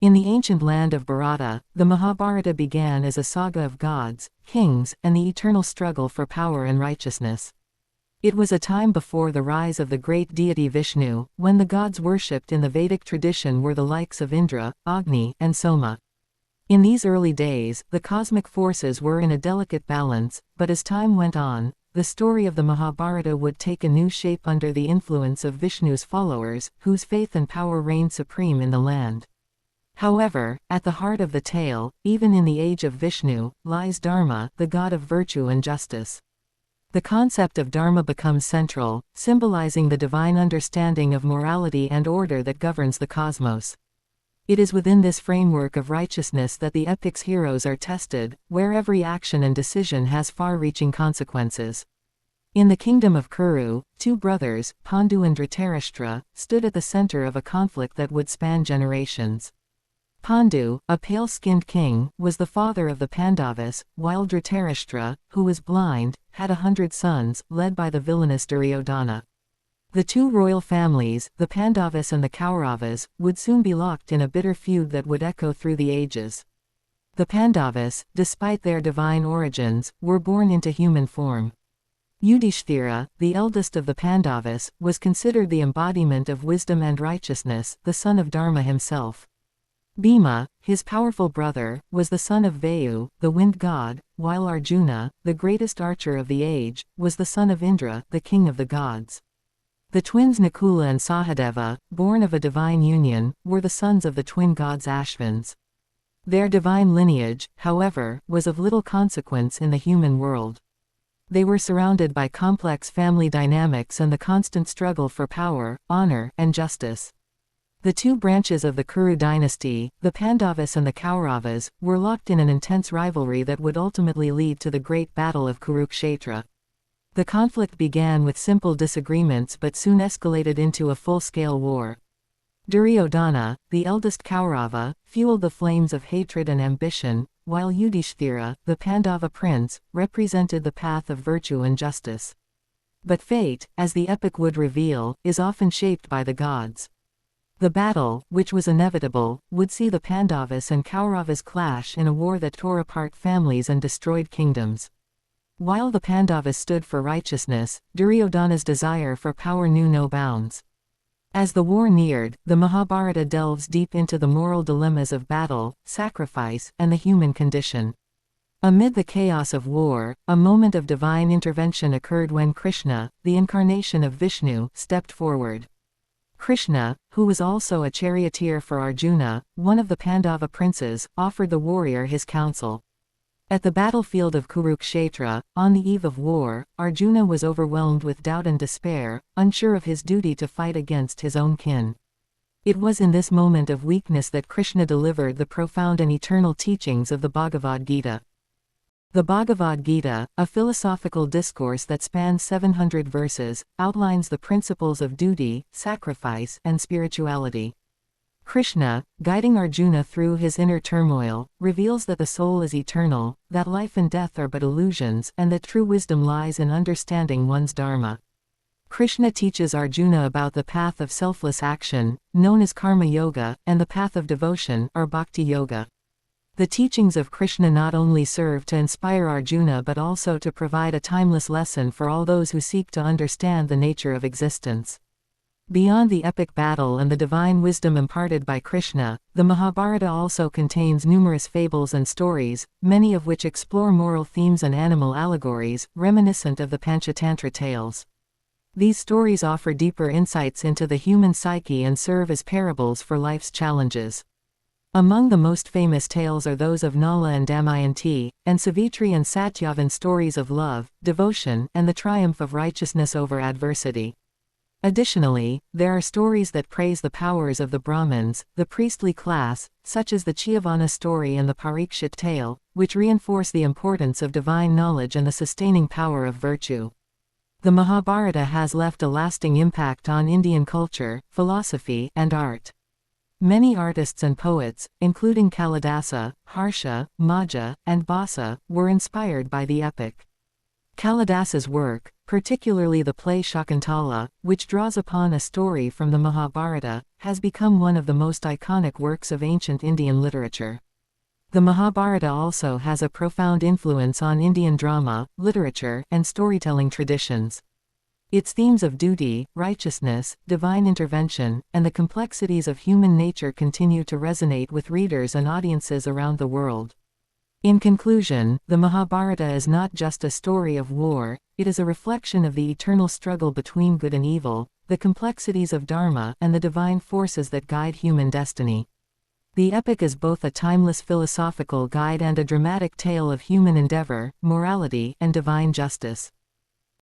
In the ancient land of Bharata, the Mahabharata began as a saga of gods, kings, and the eternal struggle for power and righteousness. It was a time before the rise of the great deity Vishnu, when the gods worshipped in the Vedic tradition were the likes of Indra, Agni, and Soma. In these early days, the cosmic forces were in a delicate balance, but as time went on, the story of the Mahabharata would take a new shape under the influence of Vishnu's followers, whose faith and power reigned supreme in the land. However, at the heart of the tale, even in the age of Vishnu, lies Dharma, the god of virtue and justice. The concept of Dharma becomes central, symbolizing the divine understanding of morality and order that governs the cosmos. It is within this framework of righteousness that the epic's heroes are tested, where every action and decision has far-reaching consequences. In the kingdom of Kuru, two brothers, Pandu and Dhritarashtra, stood at the center of a conflict that would span generations. Pandu, a pale-skinned king, was the father of the Pandavas, while Dhritarashtra, who was blind, had 100 sons, led by the villainous Duryodhana. The two royal families, the Pandavas and the Kauravas, would soon be locked in a bitter feud that would echo through the ages. The Pandavas, despite their divine origins, were born into human form. Yudhishthira, the eldest of the Pandavas, was considered the embodiment of wisdom and righteousness, the son of Dharma himself. Bhima, his powerful brother, was the son of Vayu, the wind god, while Arjuna, the greatest archer of the age, was the son of Indra, the king of the gods. The twins Nakula and Sahadeva, born of a divine union, were the sons of the twin gods Ashvins. Their divine lineage, however, was of little consequence in the human world. They were surrounded by complex family dynamics and the constant struggle for power, honor, and justice. The two branches of the Kuru dynasty, the Pandavas and the Kauravas, were locked in an intense rivalry that would ultimately lead to the Great Battle of Kurukshetra. The conflict began with simple disagreements but soon escalated into a full-scale war. Duryodhana, the eldest Kaurava, fueled the flames of hatred and ambition, while Yudhishthira, the Pandava prince, represented the path of virtue and justice. But fate, as the epic would reveal, is often shaped by the gods. The battle, which was inevitable, would see the Pandavas and Kauravas clash in a war that tore apart families and destroyed kingdoms. While the Pandavas stood for righteousness, Duryodhana's desire for power knew no bounds. As the war neared, the Mahabharata delves deep into the moral dilemmas of battle, sacrifice, and the human condition. Amid the chaos of war, a moment of divine intervention occurred when Krishna, the incarnation of Vishnu, stepped forward. Krishna, who was also a charioteer for Arjuna, one of the Pandava princes, offered the warrior his counsel. At the battlefield of Kurukshetra, on the eve of war, Arjuna was overwhelmed with doubt and despair, unsure of his duty to fight against his own kin. It was in this moment of weakness that Krishna delivered the profound and eternal teachings of the Bhagavad Gita. The Bhagavad Gita, a philosophical discourse that spans 700 verses, outlines the principles of duty, sacrifice, and spirituality. Krishna, guiding Arjuna through his inner turmoil, reveals that the soul is eternal, that life and death are but illusions, and that true wisdom lies in understanding one's dharma. Krishna teaches Arjuna about the path of selfless action, known as karma yoga, and the path of devotion, or bhakti yoga. The teachings of Krishna not only serve to inspire Arjuna but also to provide a timeless lesson for all those who seek to understand the nature of existence. Beyond the epic battle and the divine wisdom imparted by Krishna, the Mahabharata also contains numerous fables and stories, many of which explore moral themes and animal allegories, reminiscent of the Panchatantra tales. These stories offer deeper insights into the human psyche and serve as parables for life's challenges. Among the most famous tales are those of Nala and Damayanti, and Savitri and Satyavan stories of love, devotion, and the triumph of righteousness over adversity. Additionally, there are stories that praise the powers of the Brahmins, the priestly class, such as the Chiyavana story and the Parikshit tale, which reinforce the importance of divine knowledge and the sustaining power of virtue. The Mahabharata has left a lasting impact on Indian culture, philosophy, and art. Many artists and poets, including Kalidasa, Harsha, Maja, and Basa, were inspired by the epic. Kalidasa's work, particularly the play Shakuntala, which draws upon a story from the Mahabharata, has become one of the most iconic works of ancient Indian literature. The Mahabharata also has a profound influence on Indian drama, literature, and storytelling traditions. Its themes of duty, righteousness, divine intervention, and the complexities of human nature continue to resonate with readers and audiences around the world. In conclusion, the Mahabharata is not just a story of war, it is a reflection of the eternal struggle between good and evil, the complexities of Dharma, and the divine forces that guide human destiny. The epic is both a timeless philosophical guide and a dramatic tale of human endeavor, morality, and divine justice.